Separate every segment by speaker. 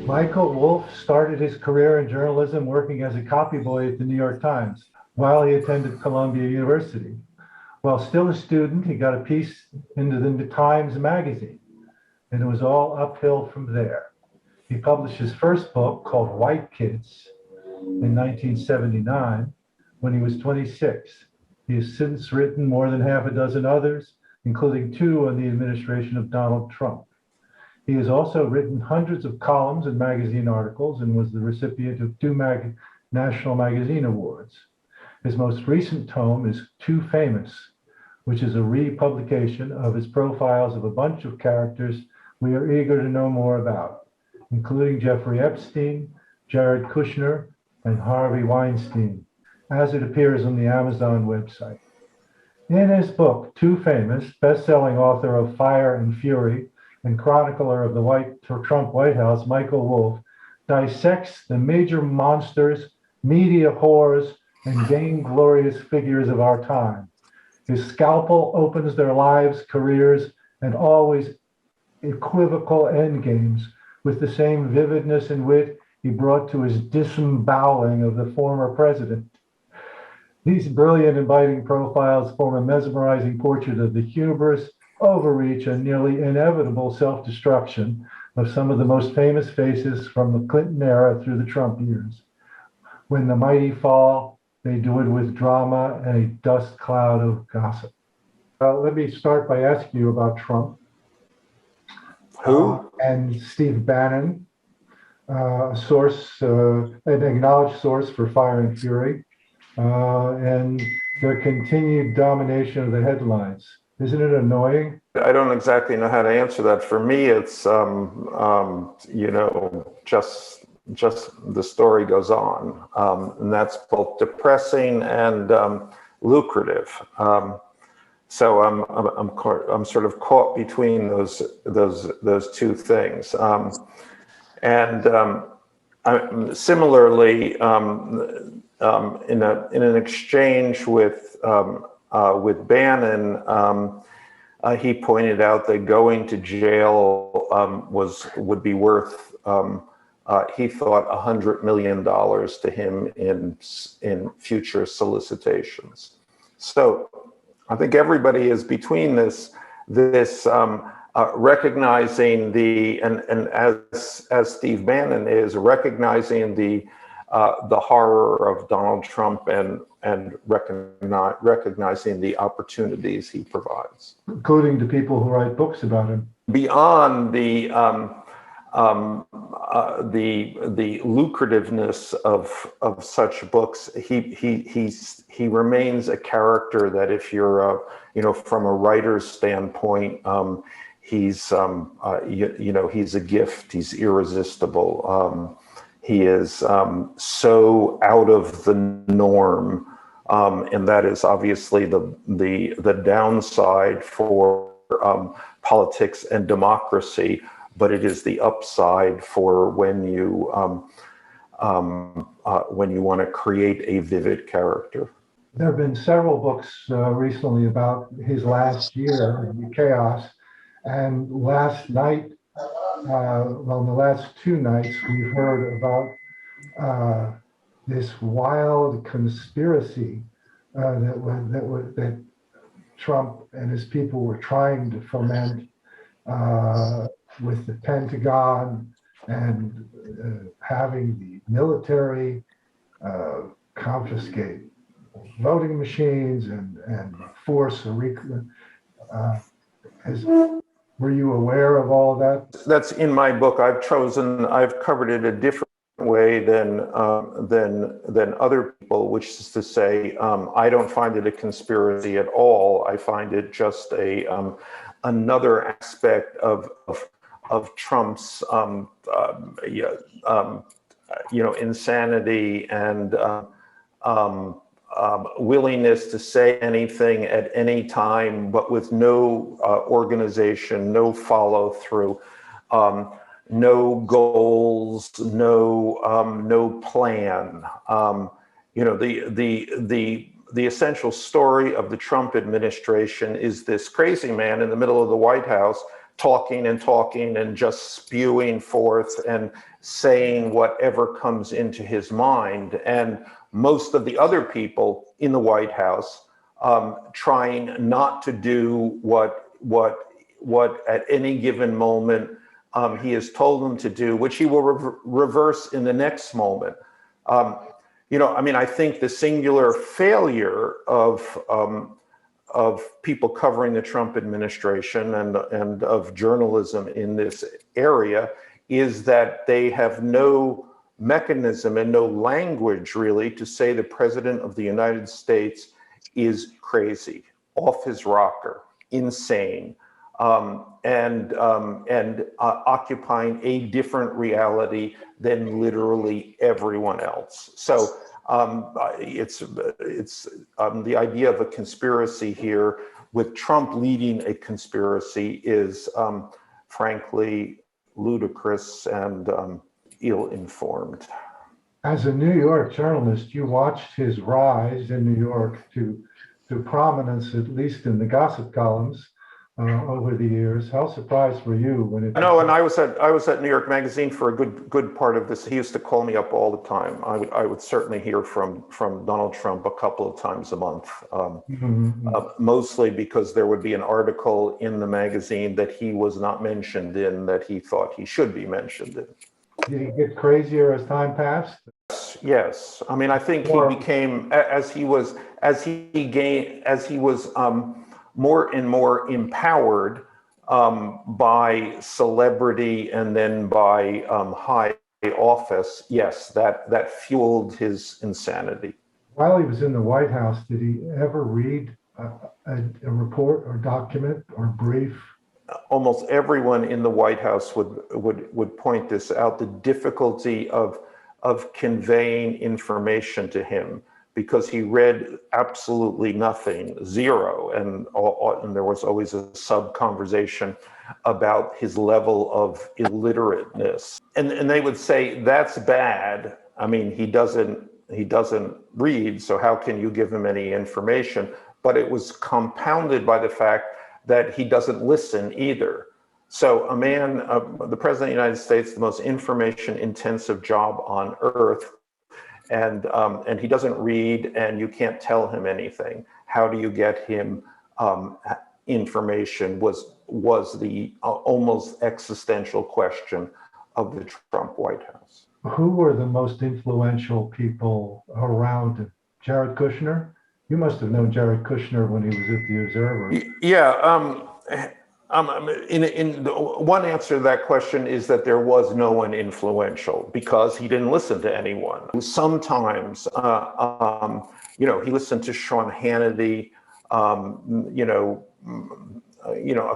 Speaker 1: Michael Wolff started his career in journalism working as a copy boy at the New York Times while he attended Columbia University. While still a student, he got a piece into the Times magazine, and it was all uphill from there. He published his first book called White Kids in 1979 when he was 26. He has since written more than half a dozen others, including two on the administration of Donald Trump. He has also written hundreds of columns and magazine articles and was the recipient of two National Magazine Awards. His most recent tome is Too Famous, which is a republication of his profiles of a bunch of characters we are eager to know more about, including Jeffrey Epstein, Jared Kushner, and Harvey Weinstein, as it appears on the Amazon website. In his book, Too Famous, best-selling author of Fire and Fury and chronicler of the Trump White House, Michael Wolff, dissects the major monsters, media whores, and vainglorious figures of our time. His scalpel opens their lives, careers, and always equivocal endgames with the same vividness and wit he brought to his disemboweling of the former president. These brilliant and biting profiles form a mesmerizing portrait of the hubris, overreach, and nearly inevitable self-destruction of some of the most famous faces from the Clinton era through the Trump years. When the mighty fall, they do it with drama and a dust cloud of gossip. Let me start by asking you about Trump.
Speaker 2: Who?
Speaker 1: And Steve Bannon, a source, an acknowledged source for Fire and Fury, and their continued domination of the headlines. Isn't it annoying?
Speaker 2: I don't exactly know how to answer that. For me, it's just the story goes on, and that's both depressing and lucrative. So I'm sort of caught between those two things. Similarly, in an exchange with Bannon, he pointed out that going to jail would be worth, he thought, $100 million to him in future solicitations. So I think everybody is between this recognizing and as Steve Bannon is recognizing the horror of Donald Trump and recognizing the opportunities he provides,
Speaker 1: including to people who write books about him.
Speaker 2: Beyond the lucrativeness of such books, he remains a character that, if you're from a writer's standpoint, he's he's a gift. He's irresistible. He is so out of the norm, and that is obviously the downside for politics and democracy. But it is the upside for when you want to create a vivid character.
Speaker 1: There have been several books recently about his last year in chaos, and last night, the last two nights, we've heard about this wild conspiracy that Trump and his people were trying to foment with the Pentagon and having the military confiscate voting machines and force a were you aware of all that?
Speaker 2: That's in my book. I've covered it a different way than other people, which is to say, I don't find it a conspiracy at all. I find it just another aspect of Trump's insanity and willingness to say anything at any time, but with no organization, no follow through, no goals, no plan. The essential story of the Trump administration is this crazy man in the middle of the White House talking and talking and just spewing forth and saying whatever comes into his mind. And most of the other people in the White House trying not to do what at any given moment he has told them to do, which he will reverse in the next moment. I think the singular failure of people covering the Trump administration and of journalism in this area is that they have no mechanism and no language really to say the president of the United States is crazy, off his rocker, insane, and occupying a different reality than literally everyone else. So it's the idea of a conspiracy here with Trump leading a conspiracy is frankly ludicrous and ill-informed.
Speaker 1: As a New York journalist, you watched his rise in New York to prominence, at least in the gossip columns over the years. How surprised were you when it?
Speaker 2: No, and I was at New York Magazine for a good part of this. He used to call me up all the time. I would certainly hear from Donald Trump a couple of times a month, mostly because there would be an article in the magazine that he was not mentioned in that he thought he should be mentioned in.
Speaker 1: Did he get crazier as time passed?
Speaker 2: Yes, I mean, I think he became as he was more and more empowered by celebrity and then by high office. Yes, that fueled his insanity.
Speaker 1: While he was in the White House, did he ever read a report or document or brief?
Speaker 2: Almost everyone in the White House would point this out, the difficulty of conveying information to him, because he read absolutely nothing, zero, and there was always a sub-conversation about his level of illiterateness. And they would say, that's bad. I mean, he doesn't read, so how can you give him any information? But it was compounded by the fact that he doesn't listen either. So a man, the president of the United States, the most information-intensive job on earth, and he doesn't read, and you can't tell him anything. How do you get him information was the almost existential question of the Trump White House.
Speaker 1: Who were the most influential people around him? Jared Kushner? You must have known Jared Kushner when he was at the Observer.
Speaker 2: Yeah. One answer to that question is that there was no one influential because he didn't listen to anyone. Sometimes, he listened to Sean Hannity, a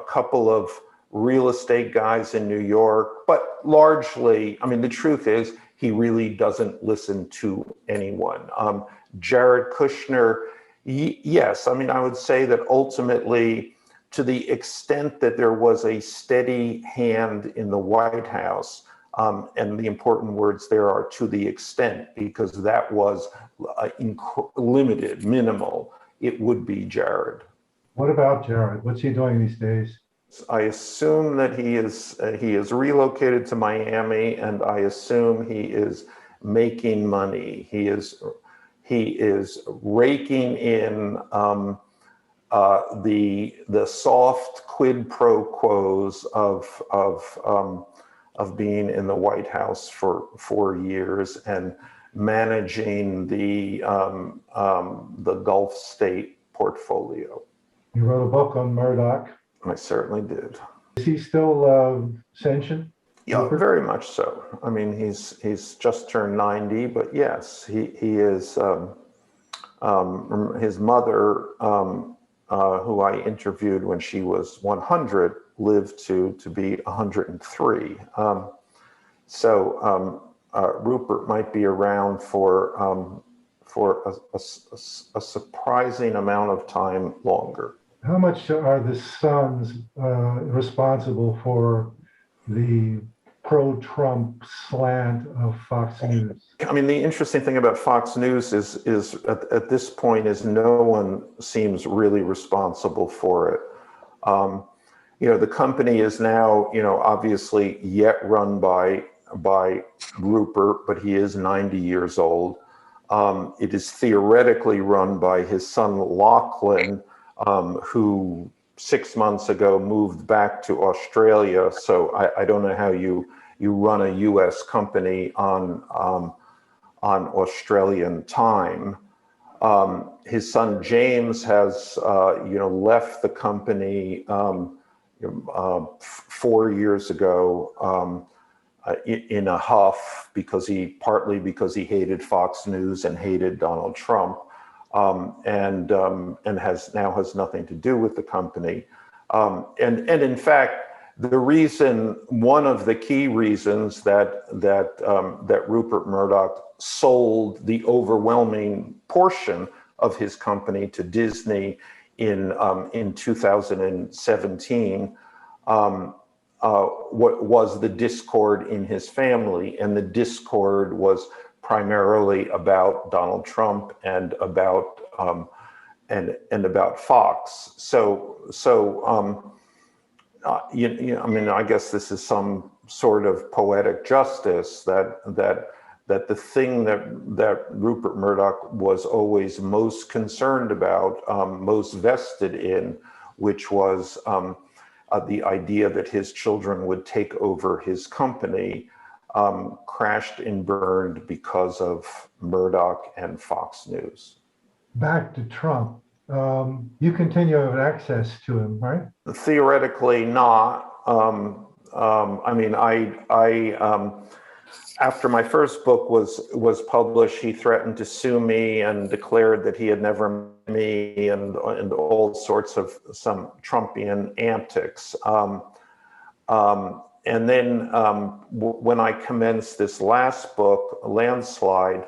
Speaker 2: couple of real estate guys in New York, but largely, I mean, the truth is he really doesn't listen to anyone. Jared Kushner, yes, I mean, I would say that ultimately, to the extent that there was a steady hand in the White House, and the important words there are to the extent, because that was limited, minimal, it would be Jared.
Speaker 1: What about Jared? What's he doing these days?
Speaker 2: I assume that he is relocated to Miami, and I assume he is making money. He is raking in the soft quid pro quos of being in the White House for 4 years and managing the Gulf state portfolio.
Speaker 1: You wrote a book on Murdoch.
Speaker 2: I certainly did.
Speaker 1: Is he still sentient?
Speaker 2: Yeah, very much so. I mean, he's just turned 90, but yes, he is. His mother, who I interviewed when she was 100, lived to be 103. Rupert might be around for a surprising amount of time longer.
Speaker 1: How much are the sons responsible for the pro-Trump slant of Fox News?
Speaker 2: I mean, the interesting thing about Fox News is at this point is no one seems really responsible for it. the company is now, obviously yet run by Rupert, but he is 90 years old. It is theoretically run by his son Lachlan, who 6 months ago moved back to Australia. So I don't know how you run a U.S. company on Australian time. His son James has left the company 4 years ago in a huff partly because he hated Fox News and hated Donald Trump, and has nothing to do with the company. And in fact, one of the key reasons that Rupert Murdoch sold the overwhelming portion of his company to Disney in 2017 was the discord in his family, and the discord was primarily about Donald Trump and about Fox. I guess this is some sort of poetic justice that the thing that Rupert Murdoch was always most concerned about, most vested in, which was the idea that his children would take over his company, crashed and burned because of Murdoch and Fox News.
Speaker 1: Back to Trump. You continue to have access to him, right?
Speaker 2: Theoretically not. After my first book was published, he threatened to sue me and declared that he had never met me, and all sorts of some Trumpian antics. And then when I commenced this last book, Landslide,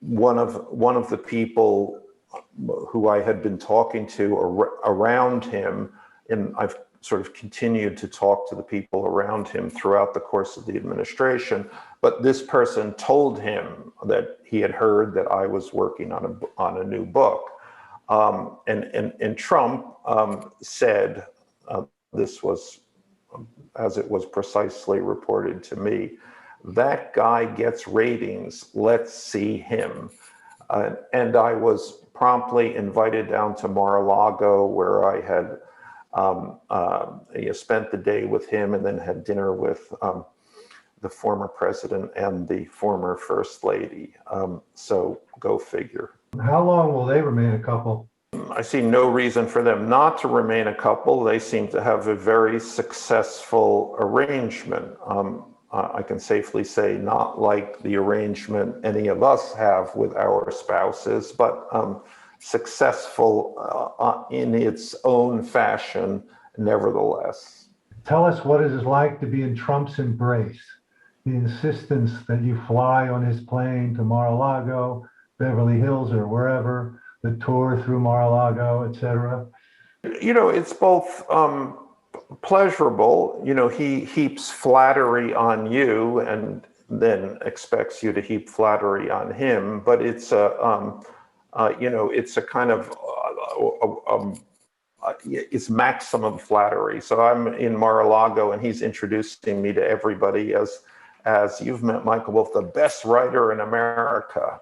Speaker 2: one of the people who I had been talking to around him, and I've sort of continued to talk to the people around him throughout the course of the administration, but this person told him that he had heard that I was working on a new book. And Trump said, this was as it was precisely reported to me, "That guy gets ratings, let's see him." And I was promptly invited down to Mar-a-Lago, where I had spent the day with him and then had dinner with the former president and the former first lady. So go figure.
Speaker 1: How long will they remain a couple?
Speaker 2: I see no reason for them not to remain a couple. They seem to have a very successful arrangement. I can safely say not like the arrangement any of us have with our spouses, but successful in its own fashion, nevertheless.
Speaker 1: Tell us what it is like to be in Trump's embrace, the insistence that you fly on his plane to Mar-a-Lago, Beverly Hills, or wherever, the tour through Mar-a-Lago, etc.
Speaker 2: It's both pleasurable. He heaps flattery on you and then expects you to heap flattery on him, but it's it's a kind of it's maximum flattery. So I'm in Mar-a-Lago and he's introducing me to everybody as "You've met Michael Wolff, the best writer in America."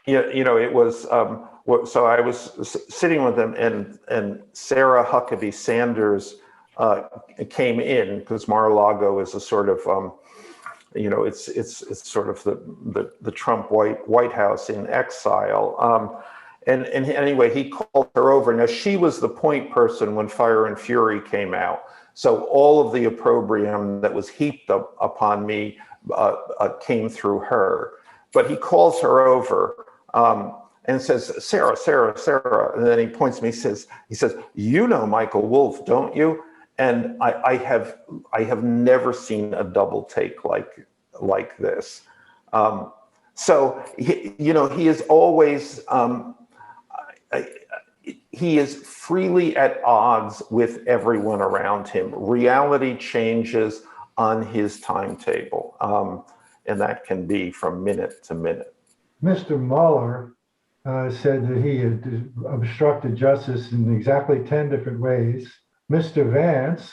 Speaker 2: It was so I was sitting with him, and Sarah Huckabee Sanders came in, because Mar-a-Lago is a sort of it's sort of the Trump White House in exile. And anyway, he called her over. Now, she was the point person when Fire and Fury came out. So all of the opprobrium that was heaped up upon me came through her. But he calls her over and says, Sarah. And then he points to me, he says, "You know Michael Wolff, don't you?" And I have never seen a double take like this. So he is always he is freely at odds with everyone around him. Reality changes on his timetable, and that can be from minute to minute.
Speaker 1: Mr. Mueller said that he had obstructed justice in exactly 10 different ways. Mr. Vance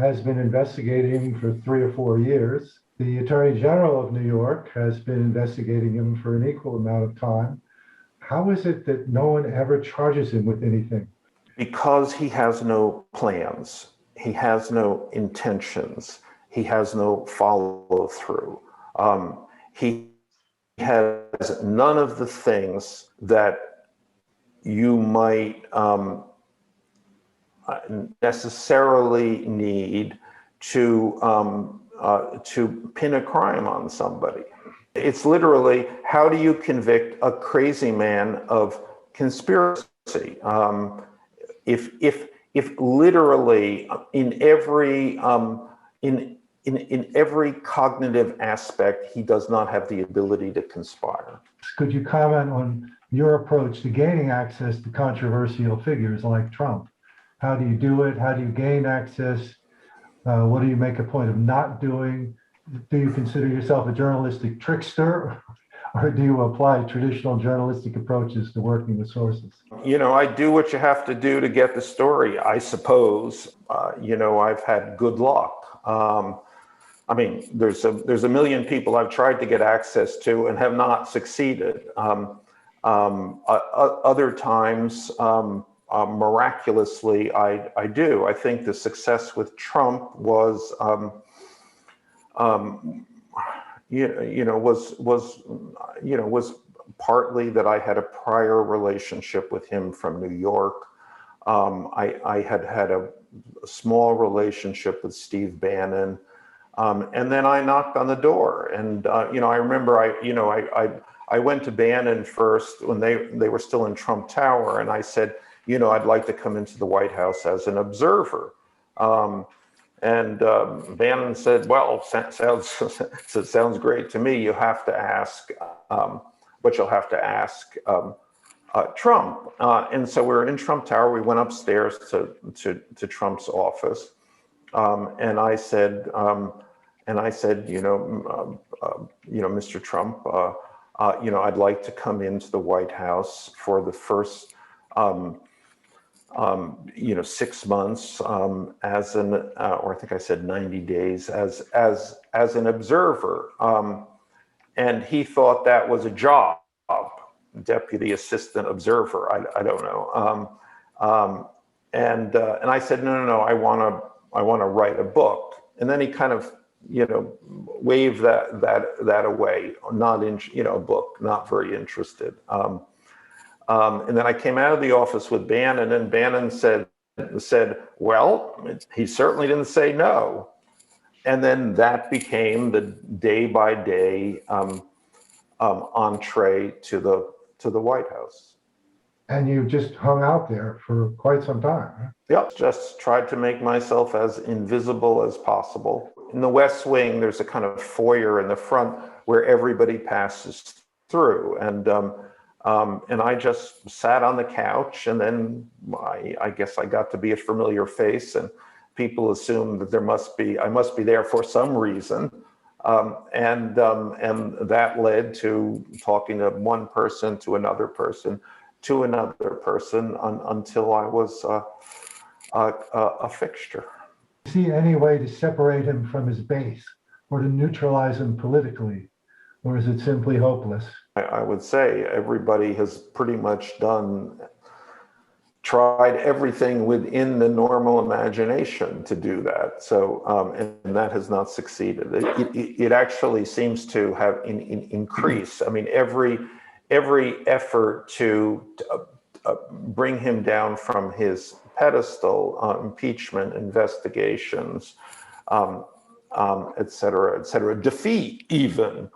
Speaker 1: has been investigating him for 3 or 4 years. The Attorney General of New York has been investigating him for an equal amount of time. How is it that no one ever charges him with anything?
Speaker 2: Because he has no plans, he has no intentions, he has no follow through. He has none of the things that you might necessarily need to pin a crime on somebody. It's literally, how do you convict a crazy man of conspiracy? If literally in every cognitive aspect he does not have the ability to conspire.
Speaker 1: Could you comment on your approach to gaining access to controversial figures like Trump? How do you do it? How do you gain access? What do you make a point of not doing? Do you consider yourself a journalistic trickster, or do you apply traditional journalistic approaches to working with sources?
Speaker 2: You know, I do what you have to do to get the story, I suppose. I've had good luck. I mean, there's a million people I've tried to get access to and have not succeeded. Other times, miraculously, I do. I think the success with Trump was, was partly that I had a prior relationship with him from New York. I had had a small relationship with Steve Bannon. And then I knocked on the door, and I remember I went to Bannon first when they were still in Trump Tower, and I said, I'd like to come into the White House as an observer. And Bannon said, well, sounds great to me. You have to ask, but you'll have to ask Trump. And so we were in Trump Tower. We went upstairs to Trump's office, and I said, Mr. Trump, I'd like to come into the White House for the first, 6 months as an, or I think I said 90 days as an observer. And he thought that was a job, deputy assistant observer. I don't know. And I said, no, I want to write a book. And then he kind of, waved that away, not in, a book, not very interested. And then I came out of the office with Bannon, and Bannon said, well, he certainly didn't say no. And then that became the day-by-day entree to the White House.
Speaker 1: And you just hung out there for quite some time. Huh?
Speaker 2: Yep, just tried to make myself as invisible as possible. In the West Wing, there's a kind of foyer in the front where everybody passes through. And I just sat on the couch, and then I guess I got to be a familiar face, and people assumed that I must be there for some reason. And that led to talking to one person, to another person, to another person, until I was a fixture.
Speaker 1: See any way to separate him from his base, or to neutralize him politically, or is it simply hopeless?
Speaker 2: I would say everybody has pretty much tried everything within the normal imagination to do that. So, and that has not succeeded. It actually seems to have increased. I mean, every effort to bring him down from his pedestal, impeachment investigations, et cetera, defeat even,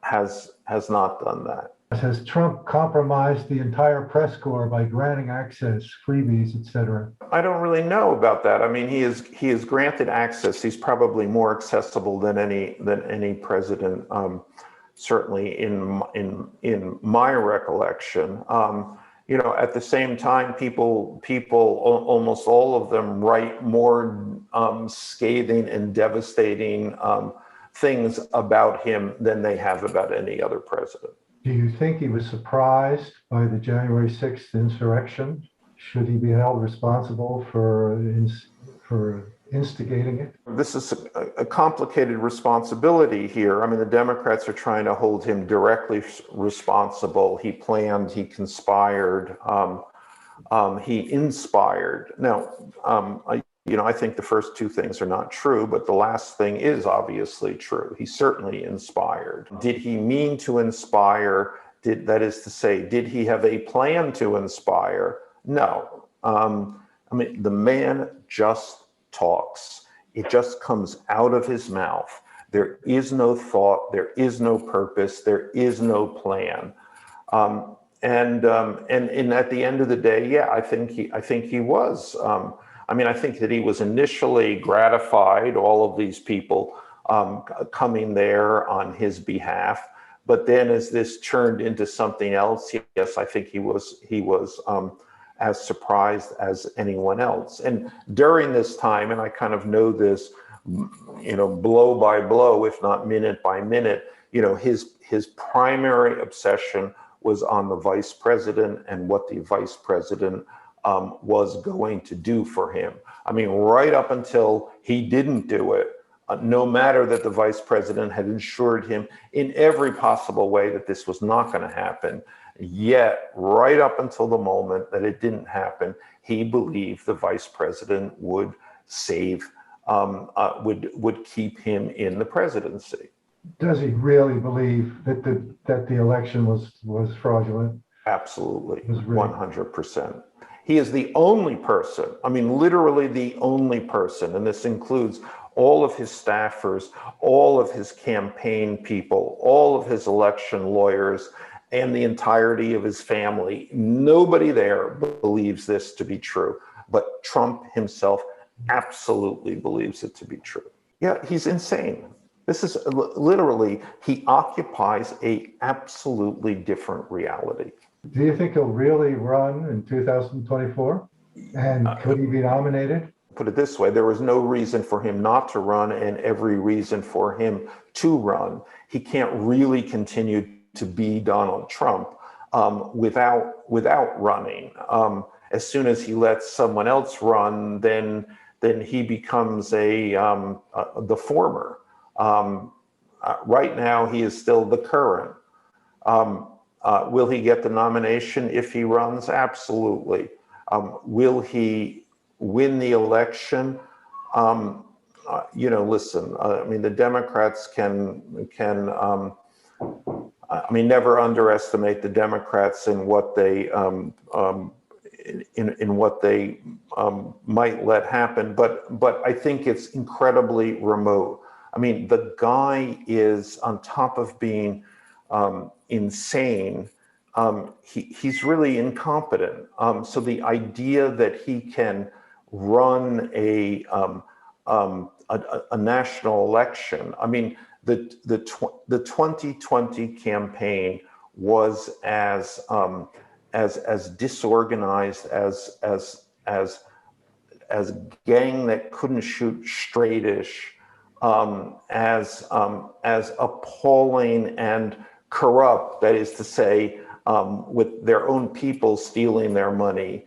Speaker 2: has not done that.
Speaker 1: Has Trump compromised the entire press corps by granting access, freebies, et cetera?
Speaker 2: I don't really know about that. I mean, he is granted access. He's probably more accessible than any president, certainly in my recollection. At the same time, people, almost all of them, write more scathing and devastating things about him than they have about any other president.
Speaker 1: Do you think he was surprised by the January 6th insurrection? Should he be held responsible for instigating it?
Speaker 2: This is a complicated responsibility here. I mean, the Democrats are trying to hold him directly responsible. He planned, he conspired, he inspired. Now, I think the first two things are not true, but the last thing is obviously true. He certainly inspired. Did he mean to inspire? That is to say, did he have a plan to inspire? No. I mean, the man just talks. It just comes out of his mouth. There is no thought. There is no purpose. There is no plan. And at the end of the day, yeah, I think he was. I think that he was initially gratified, all of these people coming there on his behalf. But then as this turned into something else, yes, I think he was as surprised as anyone else. And during this time, and I kind of know this, blow by blow, if not minute by minute, his primary obsession was on the vice president and what the vice president was going to do for him. I mean, right up until he didn't do it, no matter that the vice president had assured him in every possible way that this was not going to happen, yet right up until the moment that it didn't happen, he believed the vice president would would keep him in the presidency.
Speaker 1: Does he really believe that the election was fraudulent?
Speaker 2: Absolutely, 100%. He is the only person, I mean, literally the only person, and this includes all of his staffers, all of his campaign people, all of his election lawyers, and the entirety of his family. Nobody there believes this to be true, but Trump himself absolutely believes it to be true. Yeah, he's insane. This is literally, he occupies a absolutely different reality.
Speaker 1: Do you think he'll really run in 2024? And could he be nominated?
Speaker 2: Put it this way, there was no reason for him not to run and every reason for him to run. He can't really continue to be Donald Trump without running. As soon as he lets someone else run, then he becomes the former. Right now, he is still the current. Will he get the nomination if he runs? Absolutely. Will he win the election? Listen, I mean, the Democrats can never underestimate the Democrats in what they might let happen. But I think it's incredibly remote. I mean, the guy is, on top of being insane, he's really incompetent. So the idea that he can run a national election, I mean, the 2020 campaign was as disorganized as gang that couldn't shoot straightish, as appalling and corrupt, that is to say, with their own people stealing their money,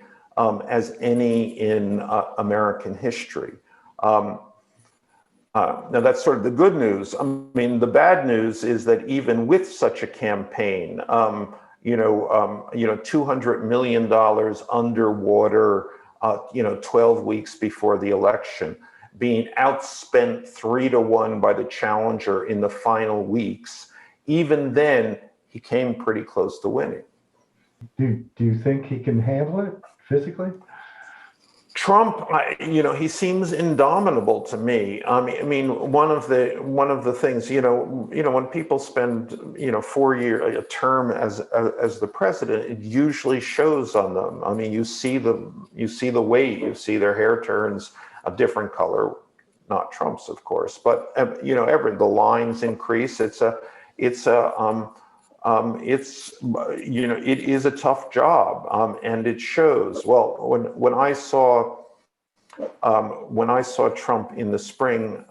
Speaker 2: as any in American history. Now that's sort of the good news. I mean, the bad news is that even with such a campaign, $200 million underwater, 12 weeks before the election, being outspent 3-1 by the challenger in the final weeks, even then, he came pretty close to winning.
Speaker 1: Do you think he can handle it physically?
Speaker 2: Trump, he seems indomitable to me. I mean, one of the things, when people spend, 4 years, a term as the president, it usually shows on them. I mean, you see the weight, you see their hair turns a different color, not Trump's, of course, but the lines increase. It is a tough job, and it shows. Well, when I saw Trump in the spring,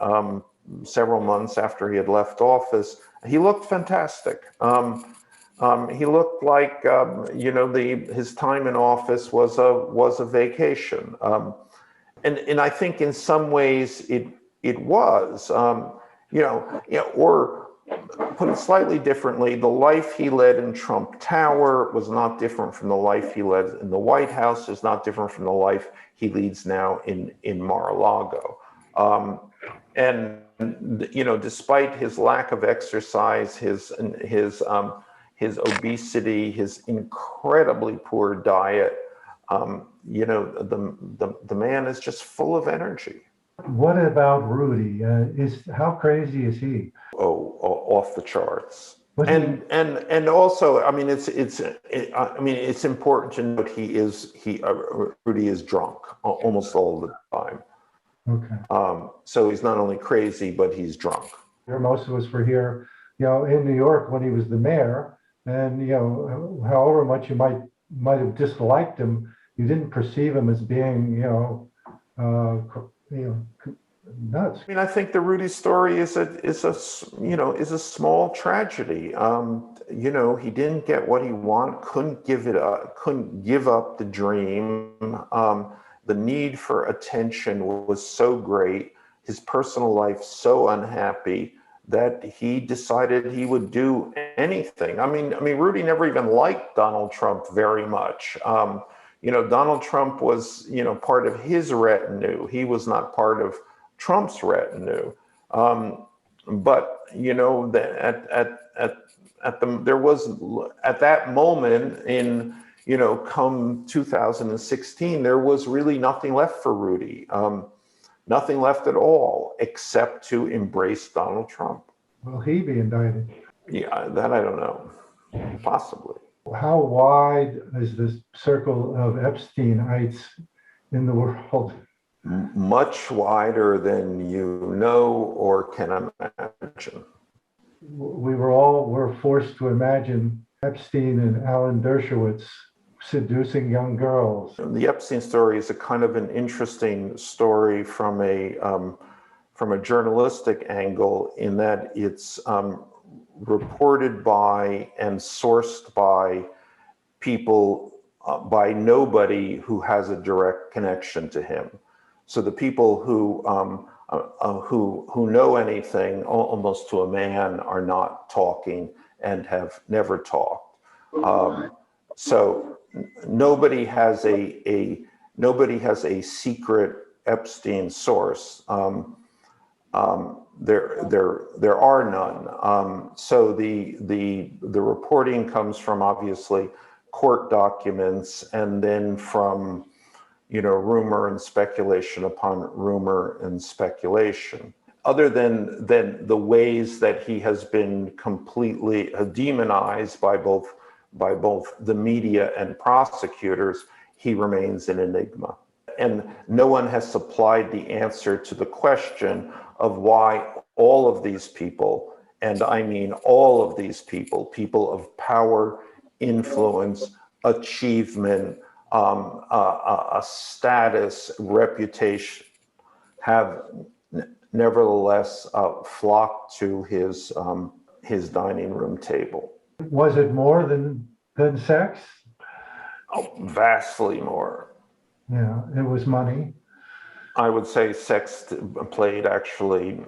Speaker 2: several months after he had left office, he looked fantastic. He looked like his time in office was a vacation, and I think in some ways it was, or put it slightly differently, the life he led in Trump Tower was not different from the life he led in the White House, is not different from the life he leads now in Mar-a-Lago. And despite his lack of exercise, his obesity, his incredibly poor diet, the man is just full of energy.
Speaker 1: What about Rudy? How crazy is he?
Speaker 2: Off the charts. And also, I mean, it's important to note Rudy is drunk almost all the time.
Speaker 1: Okay.
Speaker 2: So he's not only crazy, but he's drunk.
Speaker 1: Most of us were here, in New York when he was the mayor, and however much you might have disliked him, you didn't perceive him as being, nuts.
Speaker 2: I mean, I think the Rudy story is a small tragedy. He didn't get what he wanted, couldn't give up the dream. The need for attention was so great, his personal life so unhappy, that he decided he would do anything. I mean, Rudy never even liked Donald Trump very much. Donald Trump was, part of his retinue. He was not part of Trump's retinue. But there was at that moment in come 2016, there was really nothing left for Rudy, nothing left at all except to embrace Donald Trump.
Speaker 1: Will he be indicted?
Speaker 2: Yeah, that I don't know. Possibly.
Speaker 1: How wide is this circle of Epsteinites in the world?
Speaker 2: Much wider than you know or can imagine.
Speaker 1: We're forced to imagine Epstein and Alan Dershowitz seducing young girls.
Speaker 2: The Epstein story is a kind of an interesting story from a journalistic angle, in that it's reported by and sourced by people, by nobody who has a direct connection to him. So the people who know anything, almost to a man, are not talking and have never talked. So nobody has a secret Epstein source. There are none. So the reporting comes from, obviously, court documents, and then from rumor and speculation upon rumor and speculation. Other than the ways that he has been completely demonized by both the media and prosecutors, he remains an enigma. And no one has supplied the answer to the question of why all of these people, and I mean all of these people of power, influence, achievement, a status, reputation, have nevertheless flocked to his dining room table.
Speaker 1: Was it more than sex?
Speaker 2: Oh, vastly more.
Speaker 1: Yeah, it was money.
Speaker 2: I would say sex played actually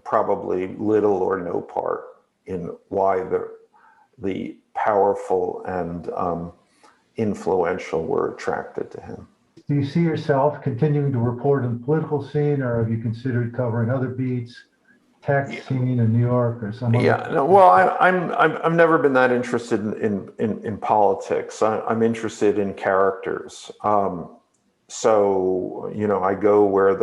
Speaker 2: probably little or no part in why the powerful and influential were attracted to him.
Speaker 1: Do you see yourself continuing to report on the political scene, or have you considered covering other beats, tech scene in New York or some other?
Speaker 2: Yeah, no, well, I've never been that interested in politics. I'm interested in characters. So I go where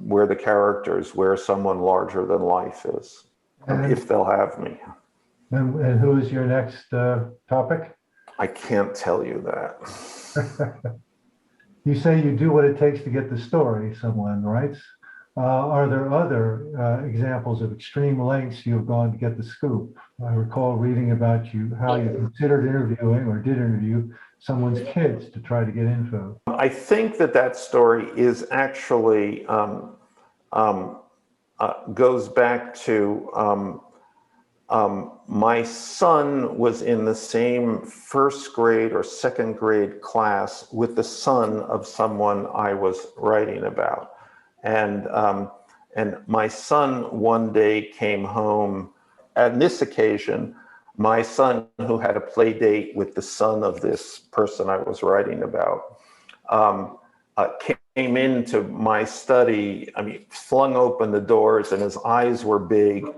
Speaker 2: where the characters, where someone larger than life is, if they'll have me.
Speaker 1: And who is your next topic?
Speaker 2: I can't tell you that.
Speaker 1: You say you do what it takes to get the story, someone writes. Are there other examples of extreme lengths you have gone to get the scoop? I recall reading about how you considered interviewing or did interview someone's kids to try to get info.
Speaker 2: I think that story is actually goes back to my son was in the same first grade or second grade class with the son of someone I was writing about. And my son one day came home. On this occasion, my son, who had a play date with the son of this person I was writing about, came into my study. I mean, flung open the doors, and his eyes were big.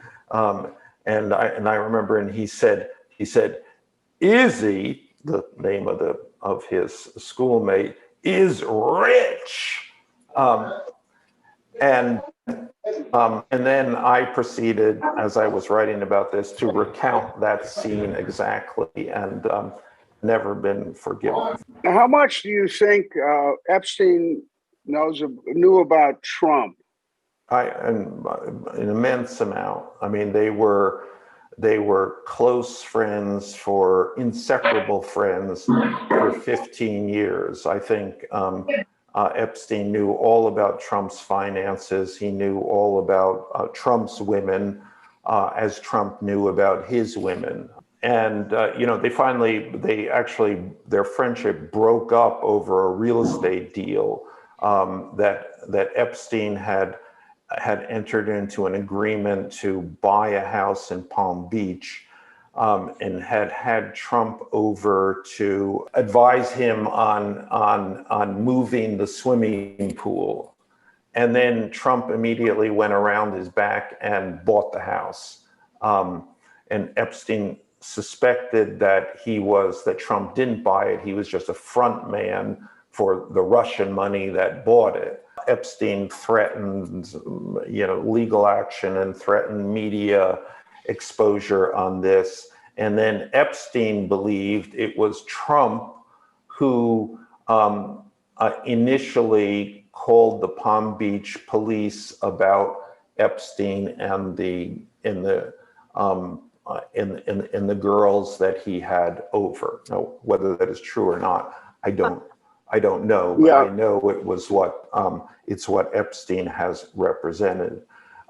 Speaker 2: And I remember, and he said, Izzy, the name of his schoolmate, is rich. And then I proceeded, as I was writing about this, to recount that scene exactly, and never been forgiven.
Speaker 3: How much do you think Epstein knew about Trump?
Speaker 2: An immense amount. I mean, they were close friends, inseparable friends for 15 years. I think Epstein knew all about Trump's finances. He knew all about Trump's women, as Trump knew about his women. And their friendship broke up over a real estate deal that Epstein had entered into an agreement to buy a house in Palm Beach, and had Trump over to advise him on moving the swimming pool. And then Trump immediately went around his back and bought the house. And Epstein suspected that Trump didn't buy it. He was just a front man for the Russian money that bought it. Epstein threatened, legal action and threatened media exposure on this. And then Epstein believed it was Trump who initially called the Palm Beach police about Epstein and the girls that he had over. Now, whether that is true or not, I don't know, but I know it was it's what Epstein has represented.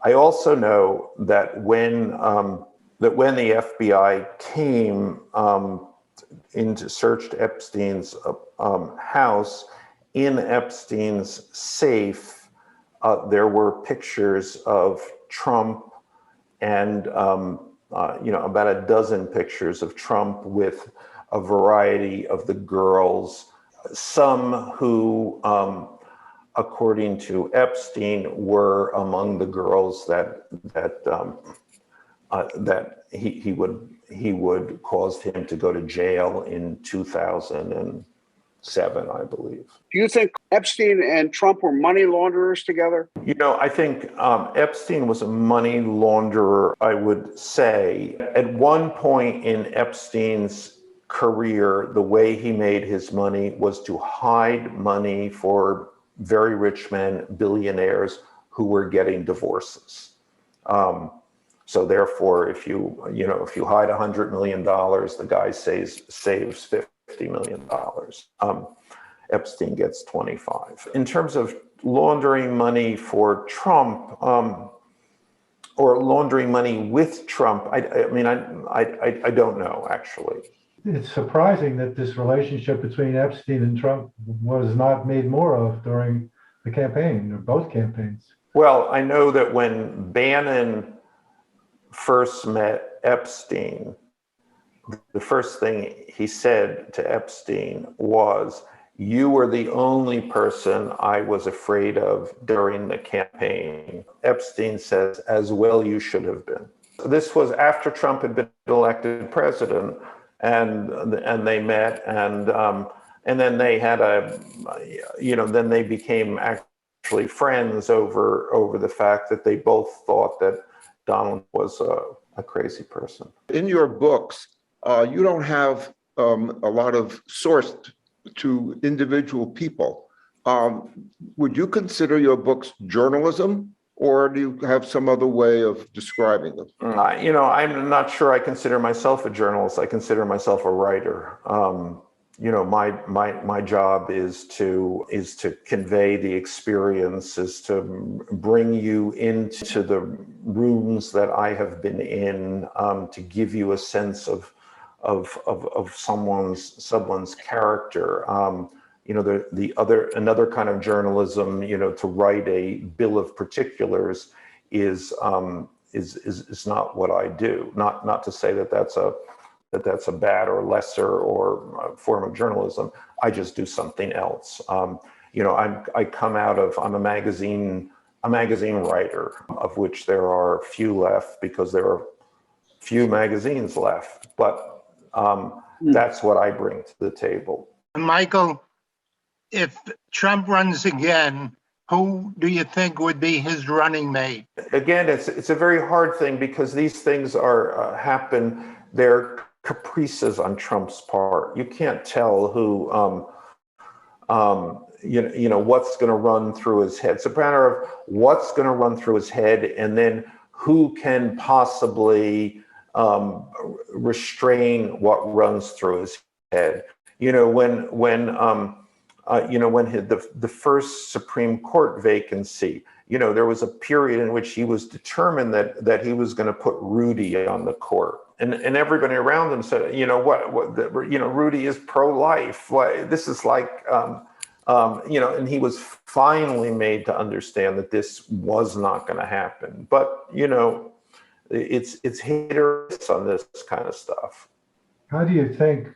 Speaker 2: I also know that when the FBI came searched Epstein's house, in Epstein's safe, there were pictures of Trump and about a dozen pictures of Trump with a variety of the girls. Some who, according to Epstein, were among the girls that he would cause him to go to jail in 2007, I believe.
Speaker 3: Do you think Epstein and Trump were money launderers together?
Speaker 2: I think Epstein was a money launderer, I would say. At one point in Epstein's career, the way he made his money was to hide money for very rich men, billionaires who were getting divorces. So therefore, if you hide $100 million, the guy saves $50 million. Epstein gets 25. In terms of laundering money for Trump, or laundering money with Trump, I don't know, actually.
Speaker 1: It's surprising that this relationship between Epstein and Trump was not made more of during the campaign, or both campaigns.
Speaker 2: Well, I know that when Bannon first met Epstein, the first thing he said to Epstein was, "You were the only person I was afraid of during the campaign." Epstein says, "As well you should have been." This was after Trump had been elected president, and they met, and then they had then they became actually friends over the fact that they both thought that Donald was a crazy person.
Speaker 4: In your books, you don't have a lot of source to individual people. Would you consider your books journalism, or do you have some other way of describing them? I'm
Speaker 2: not sure I consider myself a journalist. I consider myself a writer. my job is to convey the experience, is to bring you into the rooms that I have been in, to give you a sense of someone's character. Another kind of journalism, to write a bill of particulars is not what I do. Not to say that that's a bad or lesser or form of journalism. I just do something else. I'm a magazine writer, of which there are few left because there are few magazines left. But that's what I bring to the table.
Speaker 5: Michael, if Trump runs again, who do you think would be his running mate?
Speaker 2: Again, it's a very hard thing because these things happen. They're caprices on Trump's part. You can't tell who what's going to run through his head. It's a matter of what's going to run through his head, and then who can possibly restrain what runs through his head. When the first Supreme Court vacancy, there was a period in which he was determined that he was going to put Rudy on the court. And everybody around him said, Rudy is pro-life. This is like, and he was finally made to understand that this was not going to happen. But, it's hit or miss on this kind of stuff.
Speaker 1: How do you think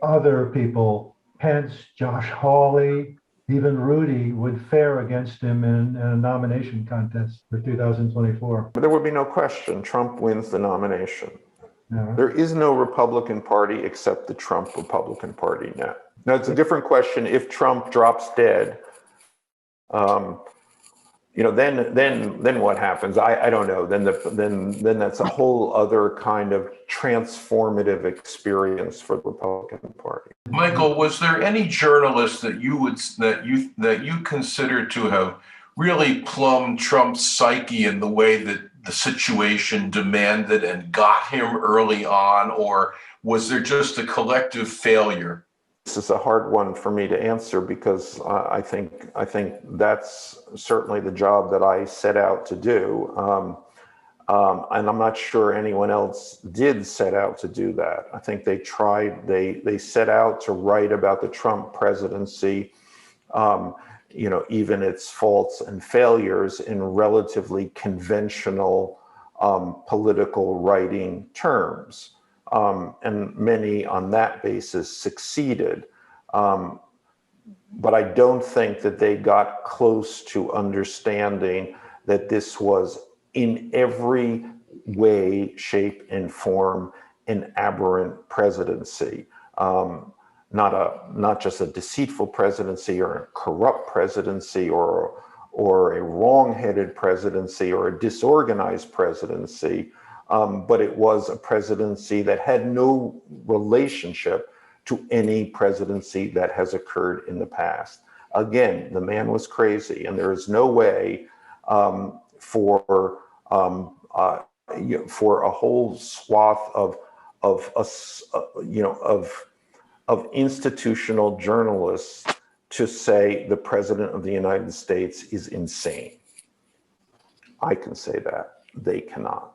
Speaker 1: other people, Pence, Josh Hawley, even Rudy, would fare against him in a nomination contest for 2024?
Speaker 2: There would be no question. Trump wins the nomination.
Speaker 1: Yeah.
Speaker 2: There is no Republican Party except the Trump Republican Party now. Now, it's a different question if Trump drops dead. Then what happens? I don't know. Then that's a whole other kind of transformative experience for the Republican Party.
Speaker 6: Michael, was there any journalist that you consider to have really plumbed Trump's psyche in the way that the situation demanded and got him early on, or was there just a collective failure?
Speaker 2: This is a hard one for me to answer because I think that's certainly the job that I set out to do, and I'm not sure anyone else did set out to do that. I think they tried. They set out to write about the Trump presidency, even its faults and failures in relatively conventional political writing terms. And many on that basis succeeded. But I don't think that they got close to understanding that this was in every way, shape, and form an aberrant presidency. Not just a deceitful presidency or a corrupt presidency or a wrong-headed presidency or a disorganized presidency. But it was a presidency that had no relationship to any presidency that has occurred in the past. Again, the man was crazy, and there is no way for a whole swath of institutional journalists to say the president of the United States is insane. I can say that. They cannot.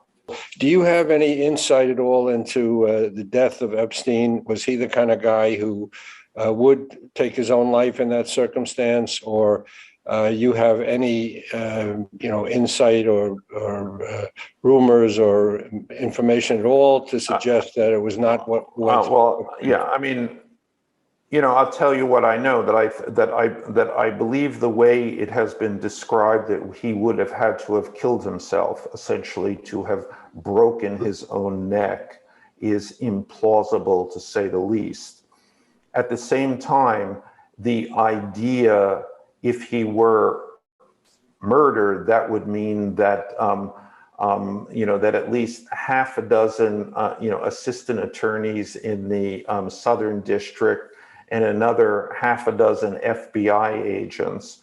Speaker 7: Do you have any insight at all into the death of Epstein? Was he the kind of guy who would take his own life in that circumstance, or you have any insight or rumors or information at all to suggest that it was not what?
Speaker 2: Well, yeah. I mean, I'll tell you what I know, that I believe the way it has been described that he would have had to have killed himself, essentially to have broken his own neck, is implausible to say the least. At the same time, the idea, if he were murdered, that would mean that that at least half a dozen assistant attorneys in the Southern District and another half a dozen FBI agents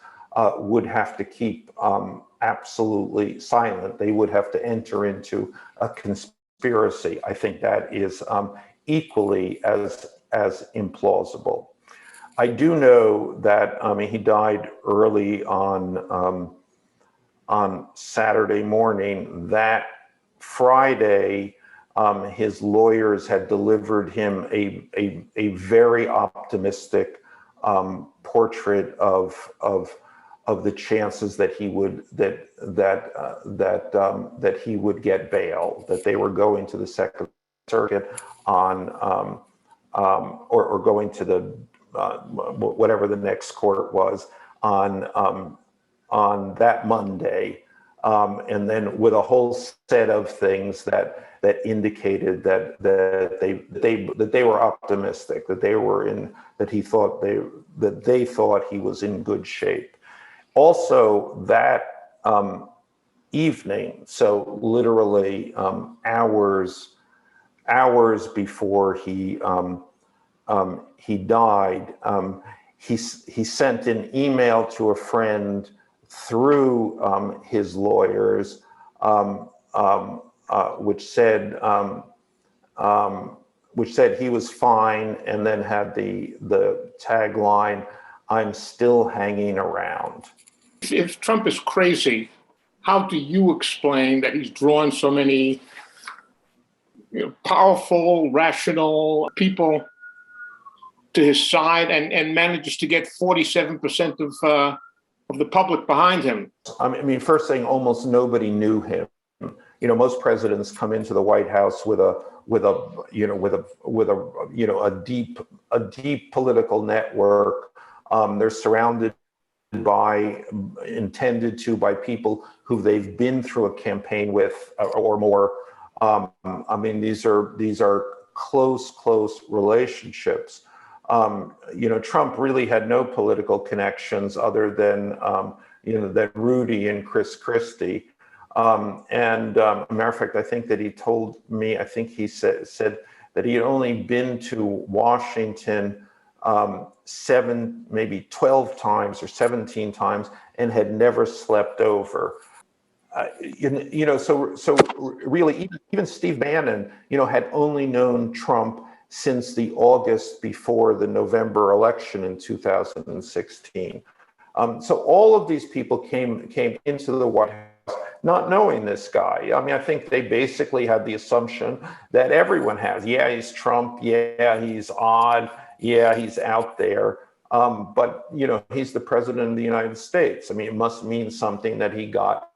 Speaker 2: would have to keep absolutely silent. They would have to enter into a conspiracy. I think that is equally as as implausible. I do know that he died early on Saturday morning. That Friday, his lawyers had delivered him a very optimistic portrait of the chances that he would that he would get bail, that they were going to the Second Circuit on or going to the whatever the next court was on that Monday, and then with a whole set of things that indicated that they were optimistic, that they thought he was in good shape. Also that evening, so literally hours before he died, he sent an email to a friend through his lawyers, which said he was fine, and then had the tagline, "I'm still hanging around."
Speaker 8: If Trump is crazy, how do you explain that he's drawn so many powerful, rational people to his side and manages to get 47% of the public behind him?
Speaker 2: I mean, first thing, almost nobody knew him. Most presidents come into the White House with a deep political network. They're surrounded by people who they've been through a campaign with or more. These are close relationships. Trump really had no political connections other than that Rudy and Chris Christie. As a matter of fact, I think that he told me, I think he said that he had only been to Washington 7, maybe 12 times or 17 times, and had never slept over. So really, even Steve Bannon, had only known Trump since the August before the November election in 2016. So all of these people came into the White House not knowing this guy. I think they basically had the assumption that everyone has. Yeah, he's Trump. Yeah, he's odd. Yeah, he's out there. But he's the president of the United States. It must mean something that he got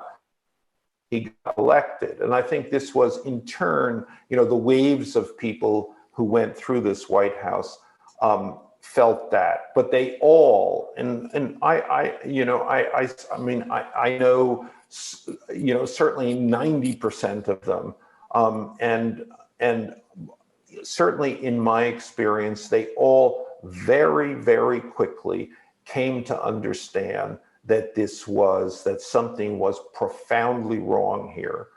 Speaker 2: elected. And I think this was in turn, the waves of people who went through this White House felt that, but they all, and I know, certainly 90% of them, and certainly in my experience, they all very, very quickly came to understand that that something was profoundly wrong here,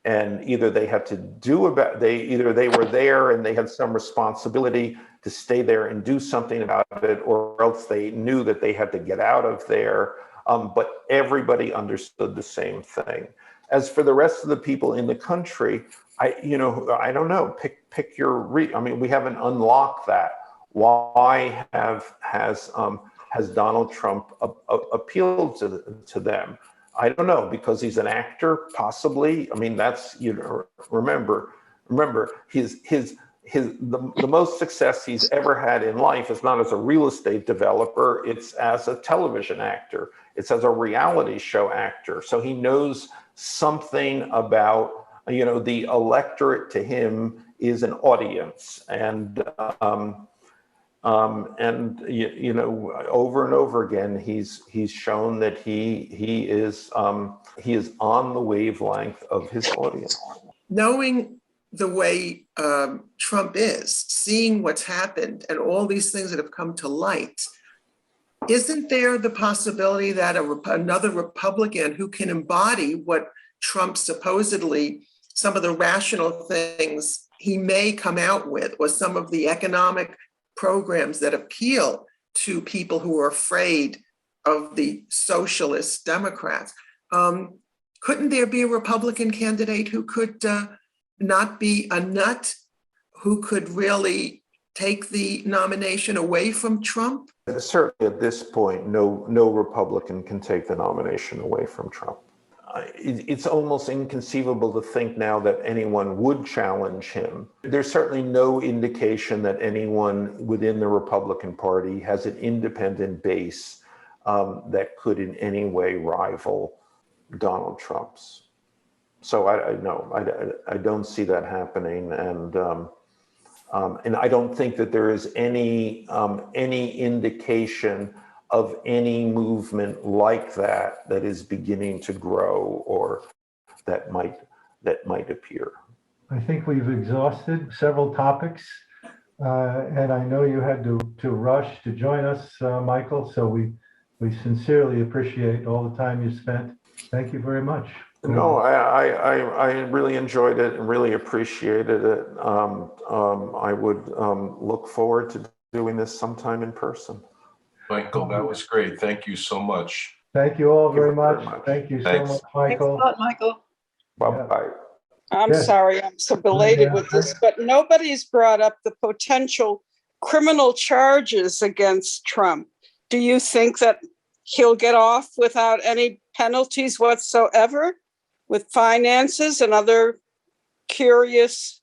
Speaker 2: and either they had to either they were there and they had some responsibility to stay there and do something about it, or else they knew that they had to get out of there. But everybody understood the same thing. As for the rest of the people in the country, I don't know. Pick your we haven't unlocked that. Why has Donald Trump appealed to them? I don't know, because he's an actor, possibly. That's remember the most success he's ever had in life is not as a real estate developer, it's as a television actor, it's as a reality show actor. So he knows something about, the electorate to him is an audience, and over and over again, he's shown that he is on the wavelength of his audience.
Speaker 9: Knowing the way Trump is, seeing what's happened and all these things that have come to light, isn't there the possibility that another Republican who can embody what Trump supposedly, some of the rational things he may come out with, or some of the economic programs that appeal to people who are afraid of the socialist Democrats, couldn't there be a Republican candidate who could not be a nut, who could really take the nomination away from Trump?
Speaker 2: Certainly at this point, no Republican can take the nomination away from Trump. It's almost inconceivable to think now that anyone would challenge him. There's certainly no indication that anyone within the Republican Party has an independent base that could in any way rival Donald Trump's. So I don't see that happening, and I don't think that there is any indication of any movement like that is beginning to grow or that might appear.
Speaker 1: I think we've exhausted several topics, and I know you had to rush to join us, Michael. So we sincerely appreciate all the time you spent. Thank you very much.
Speaker 2: No, I really enjoyed it and really appreciated it. I would look forward to doing this sometime in person.
Speaker 6: Michael, that was great. Thank you so much.
Speaker 1: Thank you all very much. Thank you
Speaker 6: Thanks.
Speaker 1: so much, Michael.
Speaker 10: Thanks a lot, Michael.
Speaker 2: Bye-bye.
Speaker 10: I'm
Speaker 1: Yes.
Speaker 10: sorry, I'm so belated with this, but nobody's brought up the potential criminal charges against Trump. Do you think that he'll get off without any penalties whatsoever with finances and other curious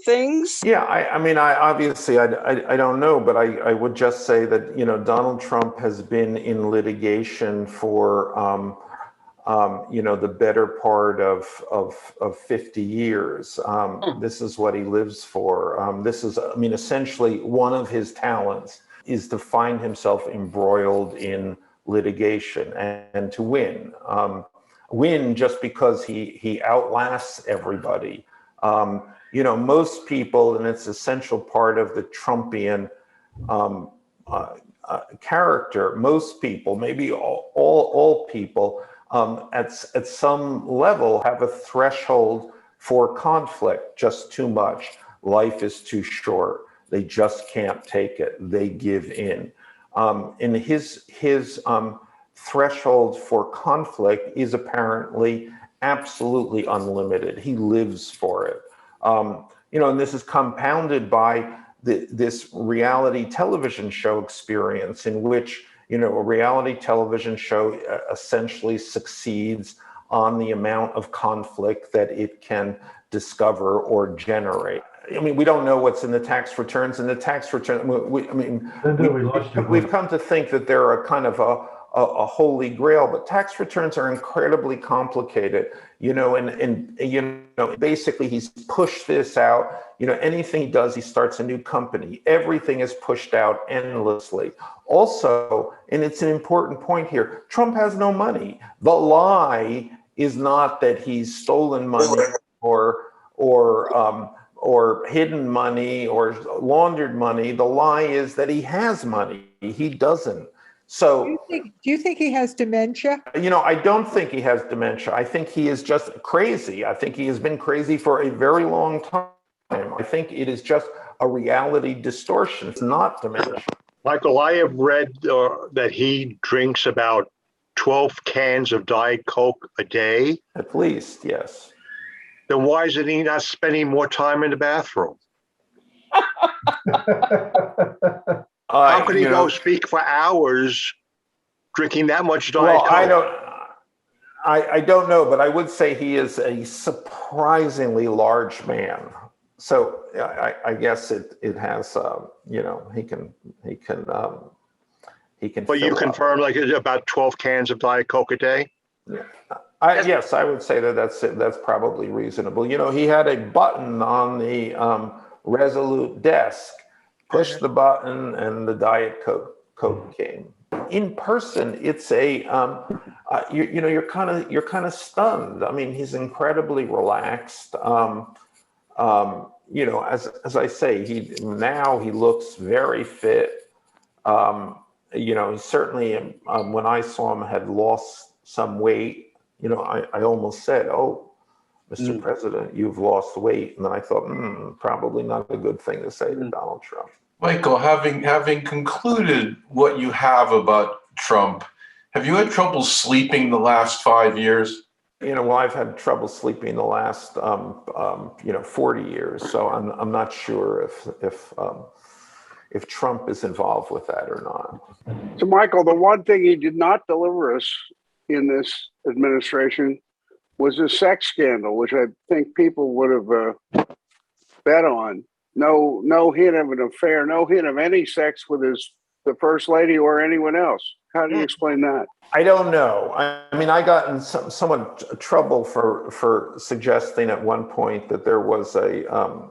Speaker 10: things?
Speaker 2: Yeah, I mean, obviously I don't know, but I would just say that, Donald Trump has been in litigation for, the better part of 50 years. This is what he lives for. This is, essentially one of his talents is to find himself embroiled in litigation and to win. Win just because he outlasts everybody. Most people, and it's an essential part of the Trumpian character, most people, maybe all people, at some level have a threshold for conflict, just too much. Life is too short. They just can't take it. They give in. And his threshold for conflict is apparently absolutely unlimited. He lives for it. And this is compounded by this reality television show experience in which, a reality television show essentially succeeds on the amount of conflict that it can discover or generate. We don't know what's in the tax returns. And the tax return, we've come to think that they're a kind of a holy grail, but tax returns are incredibly complicated, and basically he's pushed this out. Anything he does, he starts a new company. Everything is pushed out endlessly. Also, and it's an important point here, Trump has no money. The lie is not that he's stolen money or hidden money or laundered money. The lie is that he has money. He doesn't. So
Speaker 11: do you think he has dementia?
Speaker 2: I don't think he has dementia. I think he is just crazy. I think he has been crazy for a very long time. I think it is just a reality distortion. It's not dementia.
Speaker 12: Michael, I have read that he drinks about 12 cans of Diet Coke a day.
Speaker 2: At least, yes.
Speaker 12: Then why is he not spending more time in the bathroom? How could he go speak for hours drinking that much Diet Coke?
Speaker 2: I don't know, but I would say he is a surprisingly large man. So I guess it has, he can.
Speaker 12: But you confirm about 12 cans of Diet Coke a day?
Speaker 2: Yeah. Yes, I would say that's probably reasonable. He had a button on the Resolute desk. Push the button, and the Diet Coke came. In person, it's you're kind of stunned. He's incredibly relaxed. As I say, he looks very fit. He certainly, when I saw him, had lost some weight. I almost said, "Oh, Mr. President, you've lost weight." And then I thought, probably not a good thing to say to Donald Trump.
Speaker 6: Michael, having concluded what you have about Trump, have you had trouble sleeping the last 5 years?
Speaker 2: Well, I've had trouble sleeping the last 40 years, so I'm not sure if Trump is involved with that or not.
Speaker 3: So, Michael, the one thing he did not deliver us in this administration was a sex scandal, which I think people would have bet on. No hint of an affair, no hint of any sex with the first lady or anyone else. How do you explain that?
Speaker 2: I don't know. I mean, I got in somewhat trouble for suggesting at one point that there was a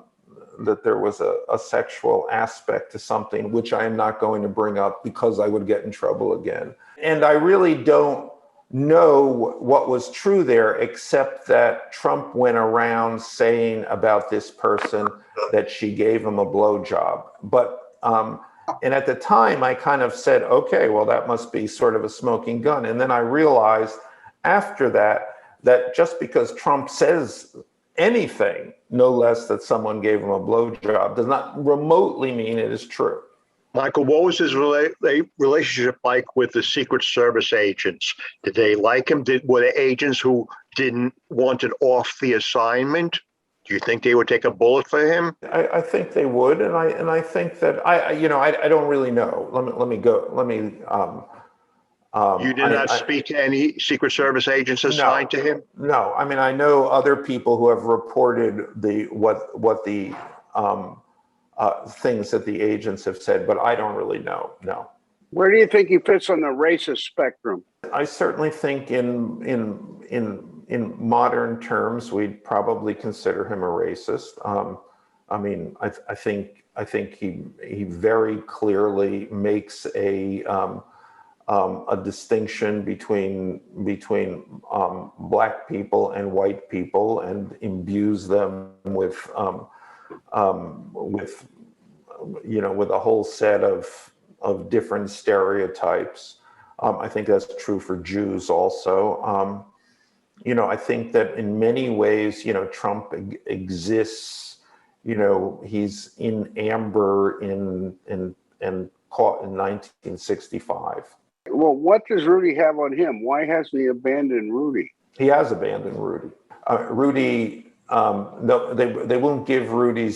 Speaker 2: sexual aspect to something, which I am not going to bring up because I would get in trouble again. And I really don't know what was true there, except that Trump went around saying about this person that she gave him a blowjob. But and at the time, I kind of said, okay, well, that must be sort of a smoking gun. And then I realized after that just because Trump says anything, no less that someone gave him a blowjob, does not remotely mean it is true.
Speaker 12: Michael, what was his relationship like with the Secret Service agents? Did they like him? Were there agents who didn't want it off the assignment? Do you think they would take a bullet for him?
Speaker 2: I think they would, and I think that I don't really know.
Speaker 12: You did not speak to any Secret Service agents assigned to him?
Speaker 2: No, I mean I know other people who have reported what the things that the agents have said, but I don't really know. No.
Speaker 3: Where do you think he fits on the racist spectrum?
Speaker 2: I certainly think in modern terms, we'd probably consider him a racist. I mean, I think he very clearly makes a distinction between black people and white people, and imbues them with a whole set of different stereotypes. I think that's true for Jews also. I think that in many ways, Trump exists, he's in amber and caught in 1965.
Speaker 3: Well, what does Rudy have on him? Why hasn't he abandoned Rudy?
Speaker 2: He has abandoned Rudy. No, they won't give Rudy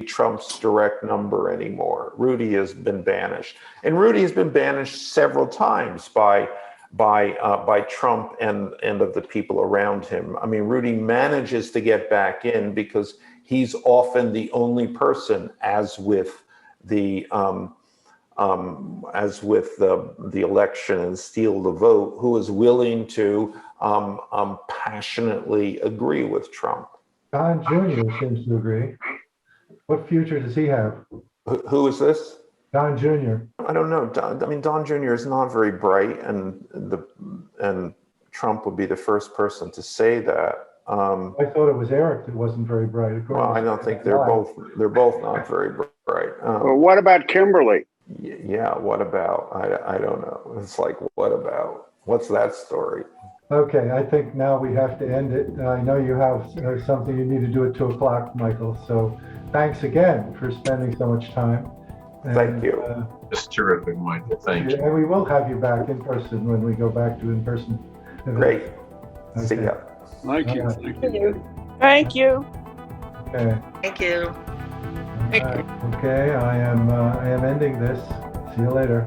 Speaker 2: Trump's direct number anymore. Rudy has been banished, and Rudy has been banished several times by Trump and of the people around him. I mean, Rudy manages to get back in because he's often the only person, as with the election and steal the vote, who is willing to passionately agree with Trump.
Speaker 1: Don Jr. seems to agree. What future does he have?
Speaker 2: Who is this?
Speaker 1: Don Jr.
Speaker 2: I don't know. Don Jr. is not very bright, and Trump would be the first person to say that.
Speaker 1: I thought it was Eric that wasn't very bright.
Speaker 2: Well, I don't think they're both not very bright.
Speaker 3: Well, what about Kimberly?
Speaker 2: Yeah, what about? I don't know. It's like, what about? What's that story?
Speaker 1: Okay, I think now we have to end it. I know you have something you need to do at 2:00, Michael. So thanks again for spending so much time.
Speaker 2: Thank you.
Speaker 6: It's terrific, Michael. Thank you.
Speaker 1: And we will have you back in person when we go back to in-person events.
Speaker 2: Great.
Speaker 1: Okay.
Speaker 2: See ya.
Speaker 3: Thank you.
Speaker 10: Thank you. Thank you.
Speaker 1: Okay.
Speaker 9: Thank you.
Speaker 1: Okay, I am ending this. See you later.